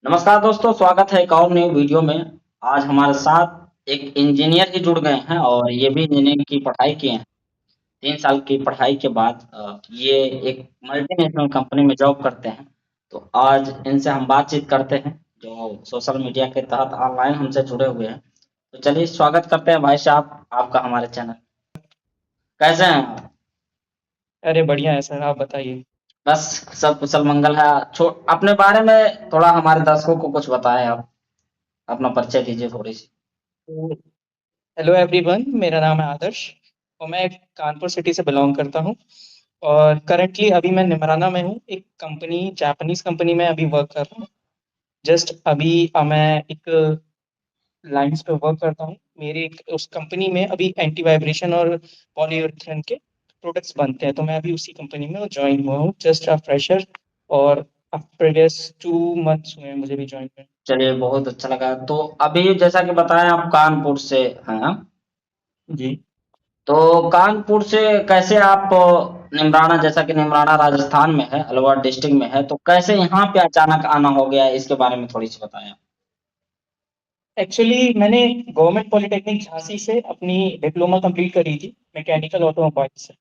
नमस्कार दोस्तों, स्वागत है एक और नई वीडियो में। आज हमारे साथ एक इंजीनियर ही जुड़ गए हैं और ये भी इंजीनियरिंग की पढ़ाई किए हैं। 3 साल की पढ़ाई के बाद ये एक मल्टीनेशनल कंपनी में जॉब करते हैं। तो आज इनसे हम बातचीत करते हैं, जो सोशल मीडिया के तहत ऑनलाइन हमसे जुड़े हुए हैं। तो चलिए स्वागत करते हैं भाई साहब आपका हमारे चैनल। कैसे हैं आप? अरे बढ़िया है सर, आप बताइए। बस सब कुशल मंगल है। अपने बारे में थोड़ा हमारे दर्शकों को कुछ बताएं आप। अपना परिचय दीजिए थोड़ी-सी। तो हेलो एवरीवन, मेरा नाम है आदर्श और मैं कानपुर सिटी से बिलोंग करता हूँ। और करंटली अभी मैं निमराना में हूँ, एक कंपनी, जापानीज कंपनी में अभी वर्क कर रहा हूँ। जस्ट अभी मैं एक लाइंस पे वर्क करता हूँ। उस कंपनी में अभी एंटी वाइब्रेशन और पॉलीयूरेथेन के प्रोडक्ट्स बनते हैं, तो मैं अभी उसी कंपनी में ज्वाइन हुआ हूँ, जस्ट अ फ्रेशर। और प्रीवियस 2 मंथ्स हुए हैं मुझे भी ज्वाइन हुए। चलिए बहुत अच्छा लगा। तो अभी जैसा कि बताया आप कानपुर से हैं, जी। तो कानपुर से कैसे आप निमराना, जैसा कि निमराना राजस्थान में है, अलवर डिस्ट्रिक्ट में है, तो कैसे यहाँ पे अचानक आना हो गया, इसके बारे में थोड़ी सी बताएं। एक्चुअली मैंने गवर्नमेंट पॉलिटेक्निक झांसी से अपनी डिप्लोमा कंप्लीट करी थी, मैकेनिकल ऑटोमोबाइल से।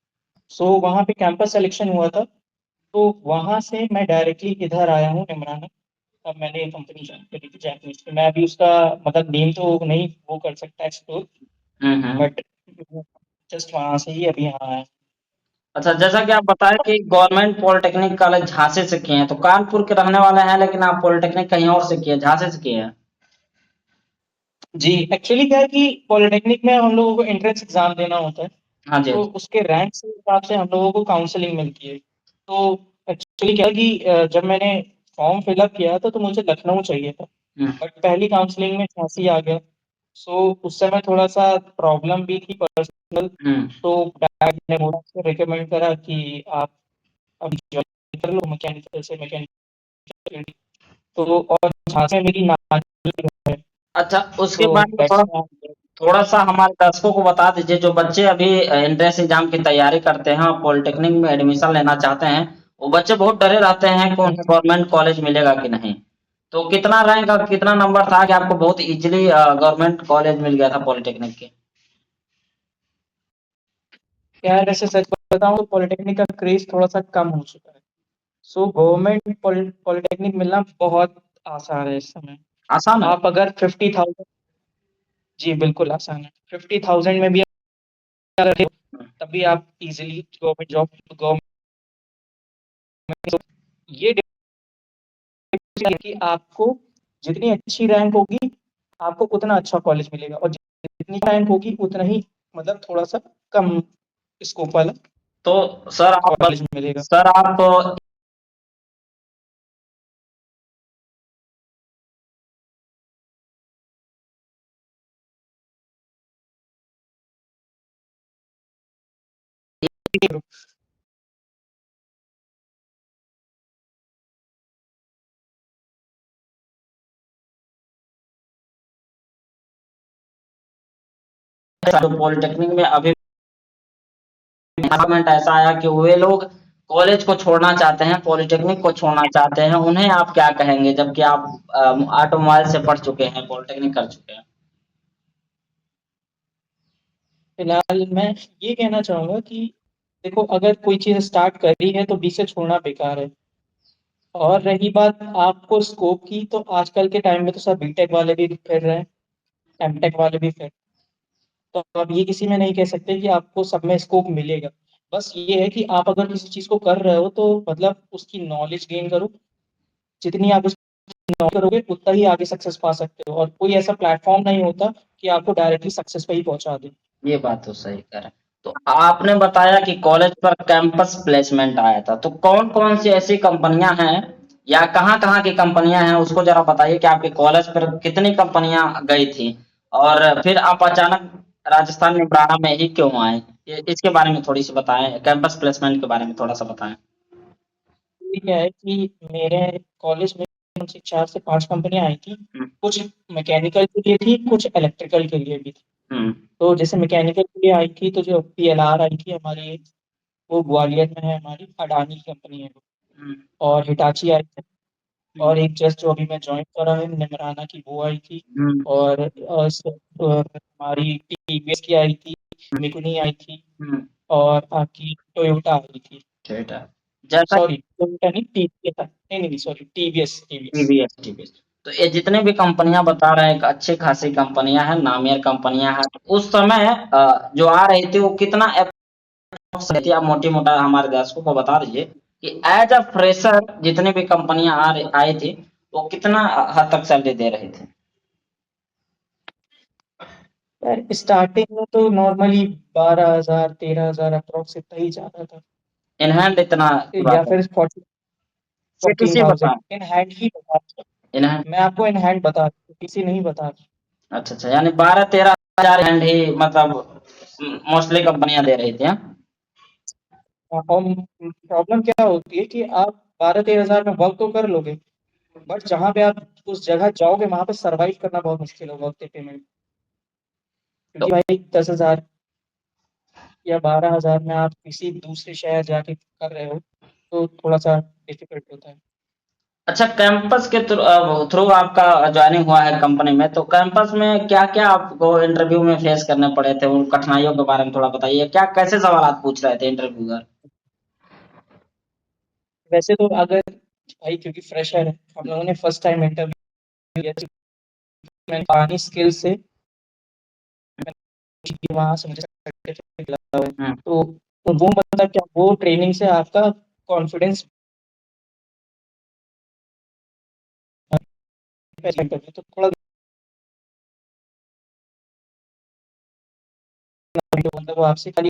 सो वहाँ पे कैंपस सिलेक्शन हुआ था, तो वहाँ से मैं डायरेक्टली इधर आया हूँ निमराना। अब मैंने कंपनी ज्वाइन करी थी जैपनीज में। मैं अभी उसका मतलब नेम तो नहीं वो कर सकता एक्सप्लोर, हम्म। बट जस्ट वहाँ से ही अभी यहाँ आया। अच्छा, जैसा कि आप बताएं कि गवर्नमेंट पॉलिटेक्निक कॉलेज झांसी से किए हैं, तो कानपुर के रहने वाले हैं लेकिन आप पॉलिटेक्निक कहीं और से किए, झांसी से किए हैं। जी, एक्चुअली क्या है कि पॉलिटेक्निक में हम लोगों को एंट्रेंस एग्जाम देना होता है, हाँ जी, हाँ तो जी। उसके रैंक के हिसाब से हम लोगों को काउंसलिंग मिलती है। तो एक्चुअली क्या है कि जब मैंने फॉर्म फिलअप किया था तो मुझे लखनऊ चाहिए था, हम्म, बट पहली काउंसलिंग में झांसी आ गया। सो उस समय थोड़ा सा प्रॉब्लम भी थी पर्सनल। हम्म। तो डैड ने मुझे रिकमेंड करा कि आप अभी ज्वाइन कर लो मैकेनिकल से मैकेनिकल। तो और झांसी में मेरी नानी है, अच्छा, उसके तो बारे में दैट्स थोड़ा थोड़ा-सा हमारे दर्शकों को बता दीजिए, जो बच्चे अभी एंट्रेंस एग्ज़ाम की तैयारी करते हैं और पॉलिटेक्निक में एडमिशन लेना चाहते हैं, वो बच्चे बहुत डरे रहते हैं कि उन्हें गवर्नमेंट कॉलेज मिलेगा कि नहीं। तो कितना रैंक और कितना नंबर था कि आपको बहुत ईज़िली गवर्नमेंट कॉलेज मिल गया था पॉलिटेक्निक के? यार, वैसे सच बताऊं तो पॉलिटेक्निक का क्रेज थोड़ा सा कम हो चुका है। सो गवर्नमेंट पॉलिटेक्निक मिलना बहुत आसान है इस समय। आसान है? आप अगर 50,000, जी बिल्कुल आसान है, 50,000 में भी अगर हो, हुँ, तभी आप इजीली गवर्नमेंट जॉब, गवर्नमेंट, ये डिपेंड है कि आपको जितनी अच्छी रैंक होगी आपको उतना अच्छा कॉलेज मिलेगा, और जितनी रैंक होगी उतना ही मतलब थोड़ा सा कम स्कोप वाला तो सर आप बत कॉलेज मिलेगा। सर आप पॉलिटेक्निक में अभी गवर्नमेंट ऐसा आया कि वे लोग कॉलेज को छोड़ना चाहते हैं, पॉलिटेक्निक को छोड़ना चाहते हैं, उन्हें आप क्या कहेंगे? जबकि आप ऑटोमोबाइल से पढ़ चुके हैं, पॉलिटेक्निक कर चुके हैं। फिलहाल मैं ये कहना चाहूंगा कि देखो, अगर कोई चीज स्टार्ट करी है तो बीच से छोड़ना बेकार है। और रही बात आपको स्कोप की, तो आजकल के टाइम में तो सब बीटेक वाले भी फिर रहे हैं, एमटेक वाले भी फिर। तो आप ये किसी में नहीं कह सकते कि आपको सब में स्कोप मिलेगा। बस ये है कि आप अगर किसी चीज को कर रहे हो तो मतलब उसकी नॉलेज गेन करो। जितनी आप उसकी नॉलेज करोगे उतना ही आगे सक्सेस पा सकते हो, और कोई ऐसा प्लेटफॉर्म नहीं होता कि आपको डायरेक्टली सक्सेस पे ही पहुंचा दे। ये बात तो सही कह रहे हैं। तो आपने बताया कि कॉलेज पर कैंपस प्लेसमेंट आया था, तो कौन-कौन सी ऐसी कंपनियां हैं या कहाँ-कहाँ की कंपनियां हैं, उसको जरा बताइए कि आपके कॉलेज पर कितनी कंपनियां गई थी और फिर आप अचानक राजस्थान निमराना में ही क्यों आए? इसके बारे में थोड़ी सी बताएं, कैंपस प्लेसमेंट के बारे में थोड़ा सा बताएं। ये क्या है कि मेरे कॉलेज में कम से 4 से 5 कंपनियां आई थी। हम्म, कुछ मैकेनिकल के लिए थी, कुछ इलेक्ट्रिकल के लिए भी थी। हम्म, तो जैसे मैकेनिकल के लिए आई थी तो जो पीएलआर आई थी हमारी, वो ग्वालियर में है, हमारी अडानी की कंपनी है वो। हम्म, और हिटाची आई थी, और एक जस्ट जो अभी मैं जॉइन करा है निमराना की वो आई थी, हुँ, और हमारी टीवीएस की आई थी, मिकुनी आई थी, हुँ, और आपकी टोयोटा आई थी। ठीक है। जैसा सॉरी टोयोटा नहीं, टीवीएस, नहीं नहीं sorry, TVS TVS. TVS TVS. तो ये जितने भी कंपनियाँ बता रहे हैं, एक अच्छी खासी कंपनियाँ हैं, नामियर कंपनियाँ हैं। उस समय जो आ रही थी वो कितना अप्रॉक्स रहती है? आप मोटी-मोटा हमारे दर्शकों को बता दीजिए कि एज़ अ फ्रेशर जितनी भी कंपनियाँ आई थी, वो कितना हद तक सैलरी दे रही थी? यार स्टार्टिंग में तो नॉर्मली 12,000 13,000 अप्रोक्स इतना ही जाता था, इन हैंड इतना पूरा या फिर 40 सीटीसी 40,000 बता इन हैंड ही बता रहा इन हैंड हूँ। मैं आपको इन हैंड बता रहा हूँ, किसी नहीं बता रहा। अच्छा, अच्छा यानी 12-13 हज़ार हैंड ही मतलब मोस्टली कंपनियाँ दे रही थी, हाँ? और प्रॉब्लम क्या होती है कि आप 12 13 हज़ार में वर्क तो कर लोगे, बट जहाँ पे आप उस जगह जाओगे वहां पे सरवाइव करना बहुत मुश्किल होगा उतने पेमेंट, तो क्योंकि भाई 10,000 या 12,000 में आप किसी दूसरे शहर जाके कर रहे हो तो थोड़ा सा डिफिकल्ट होता है। अच्छा कैंपस के थ्रू आपका जॉइनिंग हुआ है कंपनी में, तो कैंपस में क्या-क्या आपको इंटरव्यू में फेस करने पड़े थे? उन कठिनाइयों के बारे में थोड़ा बताइए। क्या कैसे सवालात पूछ रहे थे इंटरव्यूअर? वैसे तो अगर भाई क्योंकि फ्रेशर है, हम लोगों ने फर्स्ट टाइम इंटरव्यू लिया, तो मैंने कहानी स्किल से वहाँ से मुझे सर्टिफिकेट लगा हुआ है। हुँ। तो वो मतलब क्या, वो ट्रेनिंग से आपका कॉन्फिडेंस तो थोड़ा मतलब वो आपसे खाली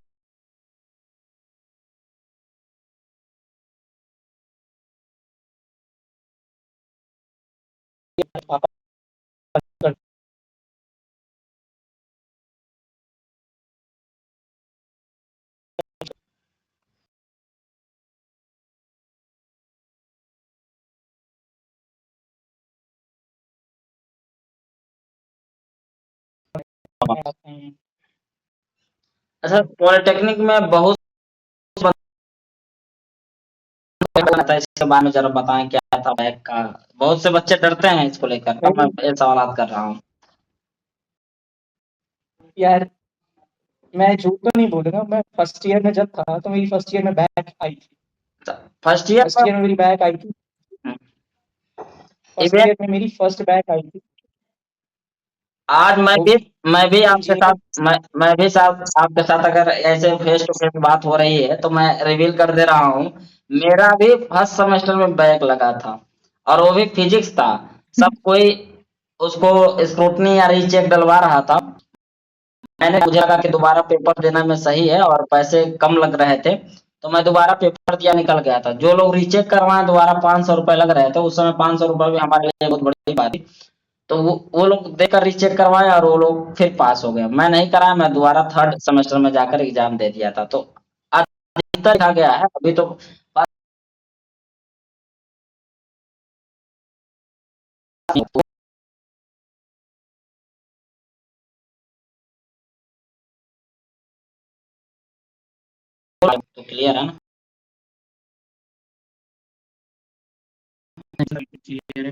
पापा कर आते हैं। अच्छा पॉलिटेक्निक में बहुत था इसके बारे में ज़रा बताएँ क्या था बैक का? बहुत से बच्चे डरते हैं इसको लेकर, तब मैं भाई ये सवालात कर रहा हूँ। यार मैं झूठ तो नहीं बोलूंगा, मैं फर्स्ट ईयर में जब था तो मेरी फर्स्ट ईयर में बैक आई थी। अच्छा, फर्स्ट ईयर फर्स्ट में ईयर में मेरी बैक आई थी। हुँ, फर्स्ट इवेंट ईयर में मेरी फर्स्ट बैक आई थी, आज वो भी मैं भी आपके साथ इंजीनियरिंग। मैं भी साथ आपके साथ अगर ऐसे फेस टू फेस बात हो रही है तो मैं रिवील कर दे रहा हूँ। मेरा भी फर्स्ट सेमेस्टर में बैक लगा था और वो भी फिजिक्स था। सब कोई उसको स्क्रूटनी या रीचेक डलवा रहा था। मुझे लगा कि दोबारा पेपर देना में सही है और पैसे कम लग रहे थे, तो मैं दोबारा पेपर दिया निकल गया था। जो लोग रीचेक करवाएं दोबारा 500 रुपए लग रहे थे, उस समय 500 रुपए भी हमारे लिए बहुत बड़ी बात थी। तो वो लोग देकर रीचेक करवाए और वो लोग फिर पास हो गए। मैं नहीं कराया, मैं दोबारा थर्ड सेमेस्टर में जाकर एग्जाम दे दिया था। तो अधिकतर देखा गया है अभी तो तो क्लियर है ना?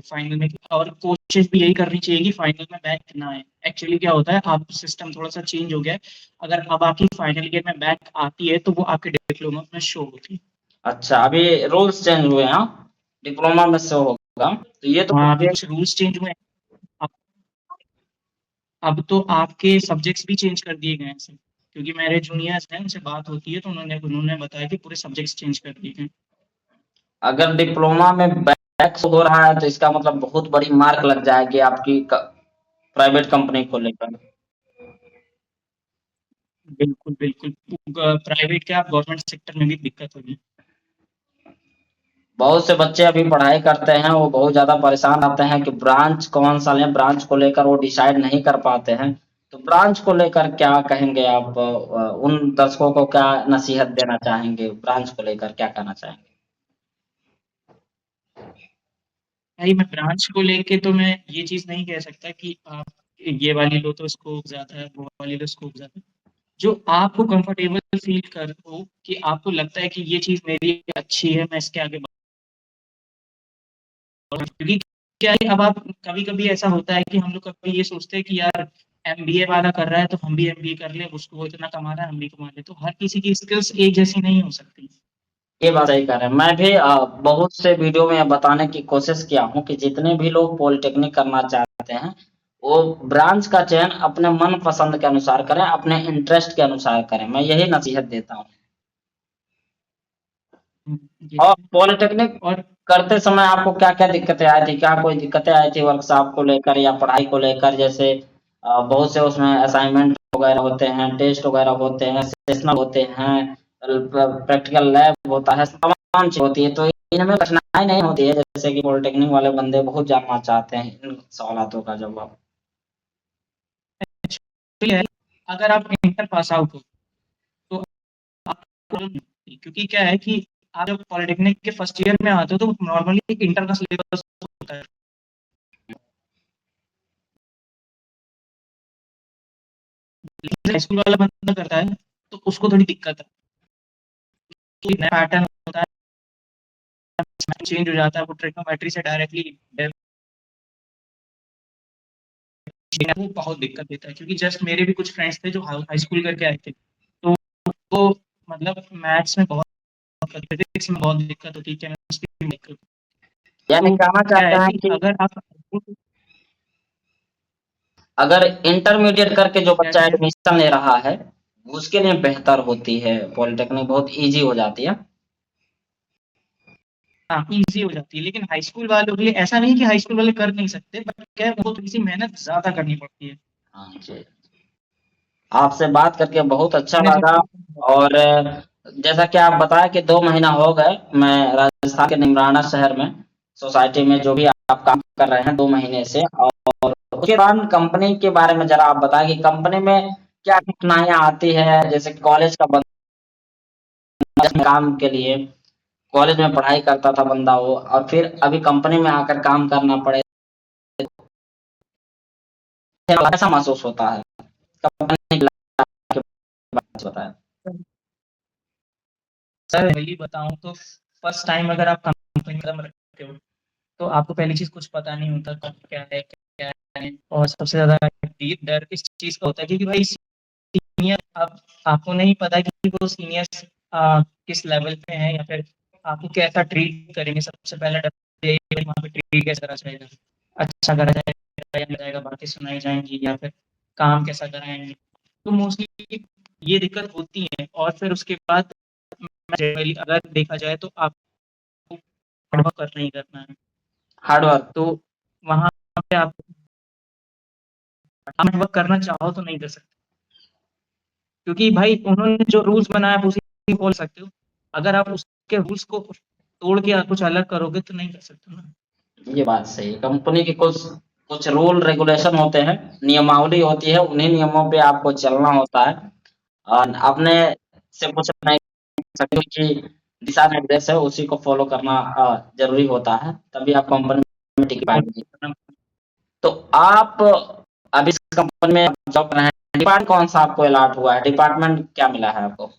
फाइनल में और कोशिश भी यही करनी चाहिए कि फाइनल में बैक ना आए। एक्चुअली क्या होता है, आप सिस्टम थोड़ा सा चेंज हो गया है। अगर अब आपकी फाइनल ईयर में बैक आती है तो वो आपके डिप्लोमा में शो होती है। अच्छा अभी रूल्स चेंज हुए हैं, हाँ? डिप्लोमा में से होगा तो ये तो हाँ अभी मुझे कुछ रूल्स चेंज हुए हैं। अब तो आपके सब्जेक्ट्स भी चेंज कर दिए गए हैं सर, क्योंकि मेरे जूनियर्स हैं उनसे बात होती है तो उन्होंने बताया कि पूरे सब्जेक्ट्स चेंज कर दिए गए हैं। अगर डिप्लोमा में बैक हो रहा है तो इसका मतलब बहुत बड़ी मार्क लग जाएगी आपकी प्राइवेट कंपनी को लेकर। बिल्कुल बिल्कुल, प्राइवेट क्या गवर्नमेंट सेक्टर में भी दिक्कत होगी। बहुत से बच्चे अभी पढ़ाई करते हैं, वो बहुत ज़्यादा परेशान आते हैं कि ब्रांच कौन सा लें, ब्रांच को लेकर वो डिसाइड नहीं कर पाते हैं। तो ब्रांच को लेकर क्या कहेंगे आप? उन दर्शकों को क्या नसीहत देना चाहेंगे? ब्रांच को लेकर क्या कहना चाहेंगे? भाई मैं ब्रांच को लेके तो मैं ये चीज नहीं कह सकता कि आप ये वाली लो तो स्कोप ज्यादा है, वो वाली लो स्कोप ज्यादा है। जो आपको कंफर्टेबल फील कर हो, कि आपको लगता है कि ये चीज मेरी अच्छी है, मैं इसके आगे क्योंकि क्या है, अब आप कभी-कभी ऐसा होता है कि हम लोग कभी ये सोचते हैं कि यार एमबीए वाला कर रहा है तो हम भी एमबीए कर लें, उसको वो इतना कमा रहा है हम भी कमा लें। तो हर किसी की स्किल्स एक जैसी नहीं हो सकती। ये बात सही कह रहे हैं। मैं भी बहुत से वीडियो में बताने की कोशिश किया हूँ कि जितने भी लोग पॉलिटेक्निक करना चाहते हैं, वो ब्रांच का चयन अपने मन पसंद के अनुसार करें, अपने इंटरेस्ट के अनुसार करें। मैं यही नसीहत देता हूँ। ये और तो है। पॉलिटेक्निक और करते समय आपको क्या-क्या दिक्कतें आई थी? क्या कोई दिक्कतें आई थी वर्कशॉप को लेकर या पढ़ाई को लेकर? जैसे बहुत से उसमें असाइनमेंट वगैरह होते हैं, टेस्ट वगैरह होते हैं, सेशनल होते हैं, प्रैक्टिकल लैब होता है, तमाम चीज़ होती है। तो इनमें कठिनाई नहीं होती है जैसे कि पॉलिटेक्निक वाले बंदे बहुत जानना चाहते हैं इन सवालातों का जवाब। एक्चुअली है, अगर आप इंटर पास आउट हो तो आपको क्योंकि क्या है कि आप जब पॉलिटेक्निक के फर्स्ट ईयर में आते हो तो नॉर्मली इंटर का सिलेबस होता है। लेकिन हाई स्कूल वाला बंदा करता है तो उसको थोड़ी दिक्कत है। तो नया पैटर्न होता है, चेंज हो जाता है, वो ट्रिग्नोमेट्री से डायरेक्टली वो बहुत दिक्कत देता है। क्योंकि जस्ट मेरे भी कुछ फ्रेंड्स थे जो हाई स्कूल करके आए थे, तो वो मतलब मैथ्स में बहुत, फिजिक्स में बहुत दिक्कत होती है, केमिस्ट्री में दिक्कत। यानी तो कहना क्या है चाहते हैं कि कि अगर आप अगर इंटरमीडिएट करके जो क्या बच्चा कह रहे हैं, एडमिशन ले रहा है, उसके लिए बेहतर होती है पॉलिटेक्निक, बहुत ईज़ी हो जाती है। हाँ, ईज़ी हो जाती है। लेकिन हाई स्कूल वालों के लिए ऐसा नहीं कि हाई स्कूल वाले कर नहीं सकते, बट क्या है उनको थोड़ी-सी मेहनत ज़्यादा करनी पड़ती है। हाँ जी। आपसे बात करके बहुत अच्छा मैंने लगा जब और जैसा कि आप बताया कि 2 महीना हो गए, मैं राजस्थान के निमराना शहर में सोसाइटी में जो भी आप काम कर रहे हैं 2 महीने से और उसके दौरान कंपनी के बारे में ज़रा आप बताएँ कि कंपनी में क्या कठिनाइयाँ आती है? जैसे कॉलेज का बंदा काम के लिए कॉलेज में पढ़ाई करता था बंदा वो और फिर अभी कंपनी में आकर काम करना पड़े, कैसा महसूस होता है? कंपनी के बारे में बताएँ। सर रियली बताऊँ तो फर्स्ट टाइम अगर आप कंपनी में कदम रखते हो, तो आपको पहली चीज़ कुछ पता नहीं होता कब क्या है, क्या है। और सबसे ज़्यादा डर इस चीज़ का होता है क्योंकि भाई सीनियर अब आपको नहीं पता कि वो सीनियर्स किस लेवल पे हैं या फिर आपको कैसा ट्रीट करेंगे। सबसे पहला डर यही है कि वहाँ पे ट्रीट कैसा करा जाएगा, अच्छा करा जाएगा या नहीं जाएगा, बातें सुनाई जाएँगी या फिर काम कैसा कराएँगे। तो मोस्टली ये दिक्कत होती है और फिर उसके बाद जनरली अगर देखा जाए तो आपको हार्ड वर्क करना ही करना है। हार्ड वर्क तो वहाँ पे आप हार्ड वर्क करना चाहो तो नहीं कर सकते। क्योंकि भाई उन्होंने जो रूल्स बनाया आप उसी को बोल सकते हो। अगर आप उसके रूल्स को तोड़ के कुछ अलग करोगे तो नहीं कर सकते ना। ये बात सही है। कंपनी के कुछ कुछ रूल रेगुलेशन होते हैं, नियमावली होती है, उन्हीं नियमों पे आपको चलना होता है और अपने से कुछ नहीं कर सकते कि दिशा निर्देश है उसी को फॉलो करना ज़रूरी होता है, तभी आप कंपनी में टिक पाएँगे। तो आप अभी इस कंपनी में जॉब कर रहे हैं, डिपार्टमेंट कौन-सा आपको अलॉट हुआ है? डिपार्टमेंट क्या मिला है आपको?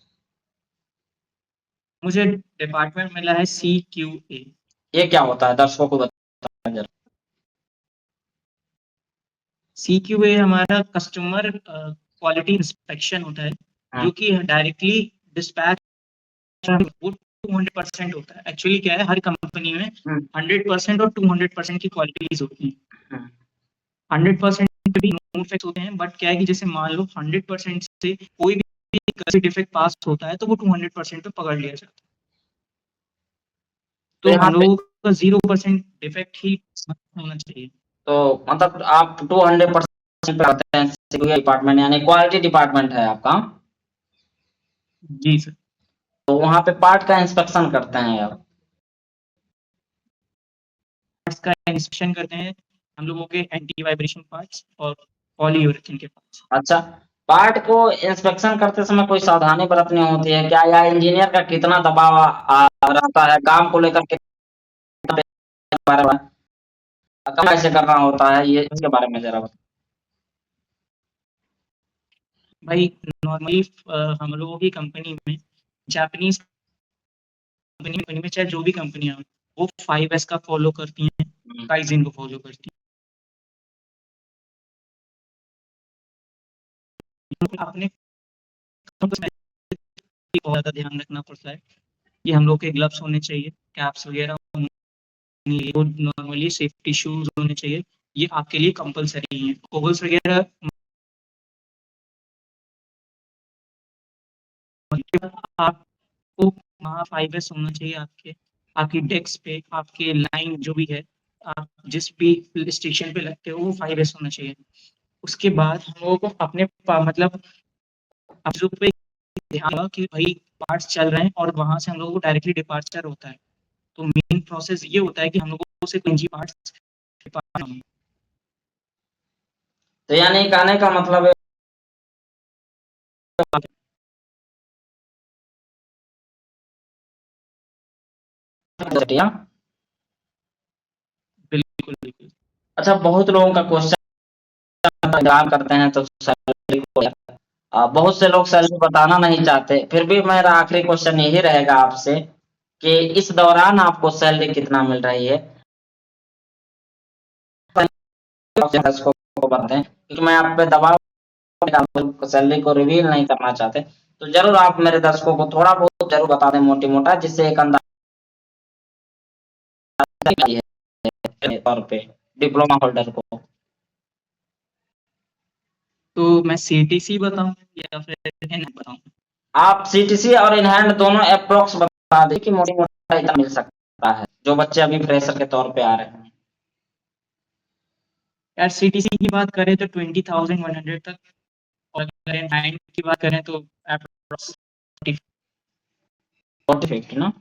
मुझे डिपार्टमेंट मिला है सीक्यूए। ये क्या होता है? दर्शकों को बताएँ ज़रा। सीक्यूए हमारा कस्टमर क्वालिटी इंस्पेक्शन होता है, हाँ, जो कि डायरेक्टली डिस्पैच वो 200% होता है। एक्चुअली क्या है हर कंपनी में हुँ, 100% और 200% की क्वालिटीज़ होती हैं। हुँ। 100% भी नो इफेक्ट होते हैं, बट क्या है कि जैसे मान लो 100% से कोई भी डिफेक्ट पास होता है तो वो 200% पे पकड़ लिया जाता है। तो तो यहाँ हम पे लोगों का 0% डिफेक्ट ही होना चाहिए। तो मतलब आप 200% पे आते हैं सिक्योरिटी डिपार्टमेंट यानी क्वालिटी डिपार्टमेंट है आपका? जी सर। तो वहाँ पे पार्ट का इंस्पेक्शन करते हैं आप? पार्ट्स का इंस्पेक्शन करते हैं हम लोगों के एंटी वाइब्रेशन पार्ट्स और पॉलीयूरेथेन के पार्ट्स। अच्छा, पार्ट को इंस्पेक्शन करते समय कोई सावधानी बरतनी होती है क्या या इंजीनियर का कितना दबाव रहता है काम को लेकर कितना बार-बार कैसे करना होता है ये इसके बारे में ज़रा बताएँ? भाई नॉर्मली हम लोगों की कंपनी में जापानीज कंपनी में चाहे जो भी कंपनियां हो वो 5S का फॉलो करती हैं। प्राइस इनको फॉलो करती है। अपने बहुत ज़्यादा ध्यान रखना पड़ता है कि हम लोग के ग्लव्स होने चाहिए, कैप्स वगैरह नॉर्मली सेफ्टी शूज होने चाहिए, ये आपके लिए कंपलसरी है। गॉगल्स वगैरह आपको वहाँ 5S होना चाहिए आपकी डेस्क पे, आपके लाइन जो भी है, आप जिस भी स्टेशन पे लगते हो वो 5S होना चाहिए। उसके बाद हम लोगों को अपने मतलब चीज़ों पे ध्यान रखना कि भाई पार्ट्स चल रहे हैं और वहाँ से हम लोगों को डायरेक्टली डिपार्चर होता है। तो मेन प्रोसेस ये होता है कि हम लोगों को सिर्फ इंजन पार्ट्स तो यानी कहने का मतलब है बिल्कुल, बिल्कुल। अच्छा, बहुत लोगों का क्वेश्चन काम करते हैं तो सैलरी को बहुत से लोग सैलरी बताना नहीं चाहते। फिर भी मेरा आखिरी क्वेश्चन यही रहेगा आपसे कि इस दौरान आपको सैलरी कितना मिल रही है? को बताएं, क्योंकि मैं आप पे दबाव सैलरी को रिवील नहीं करना चाहते। तो जरूर आप मेरे दर्शकों को थोड़ा बहुत जरूर बता दें मोटी-मोटा, जिससे एक अंदाजा है तौर पे डिप्लोमा होल्डर को। तो मैं सीटीसी बताऊँ या फिर एनएम बताऊँ? आप सीटीसी और इन हैंड दोनों एप्रोक्स बता दें कि मोटी-मोटा इतना मिल सकता है, जो बच्चे अभी फ्रेशर के तौर पे आ रहे हैं। यार सीटीसी की बात करें तो 20,100 तक, और अगर एनएम की बात करें तो एप्रोक्स 40-50 ना?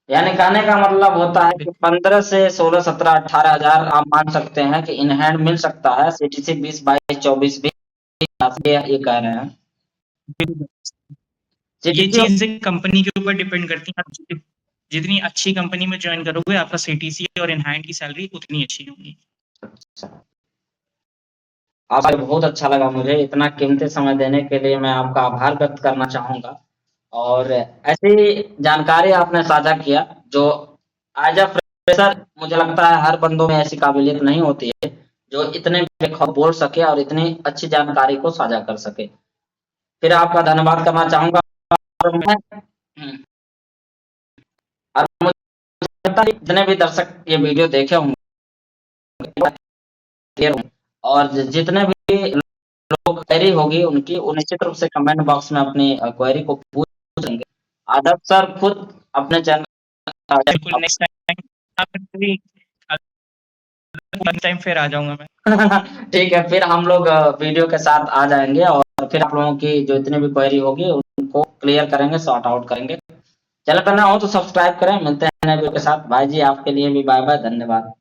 यानी कहने का मतलब होता है कि 15 से 16, 17, 18 हजार आप मान सकते हैं कि इन हैंड मिल सकता है। सीटीसी 20, 22, 24 भी ये कह रहे हैं। ये सीटीसी चीज़ें कंपनी के ऊपर डिपेंड करती हैं। आप जितनी अच्छी कंपनी में जॉइन करोगे, आपका सीटीसी और इन हैंड की सैलरी उतनी अच्छी होगी। आपसे बहुत अच्छा लगा मुझे। इतना कीमती समय देने के लिए मैं आपका आभार व्यक्त करना चाहूँगा। और ऐसी जानकारी आपने साझा किया जो एज़ अ फ्रेशर मुझे लगता है हर बंदों में ऐसी काबिलियत नहीं होती है, जो इतने बेखौफ बोल सके और इतनी अच्छी जानकारी को साझा कर सके। फिर आपका धन्यवाद करना चाहूँगा। और मैं और मुझे लगता है जितने भी दर्शक ये वीडियो देखे होंगे और जितने भी लोग क्वेरी होगी उनकी, वो निश्चित रूप से कमेंट बॉक्स में अपनी क्वेरी को पूछेंगे। आदर्श सर खुद अपने चैनल बिल्कुल, नेक्स्ट टाइम फिर आ जाऊँगा मैं। ठीक है, फिर हम लोग वीडियो के साथ आ जाएँगे और फिर आप लोगों की जो इतनी भी क्वेरी होगी उनको क्लियर करेंगे, सॉर्ट आउट करेंगे। चैनल पर नए हो तो सब्सक्राइब करें। मिलते हैं नए वीडियो के साथ। भाई जी आपके लिए भी बाय-बाय, धन्यवाद।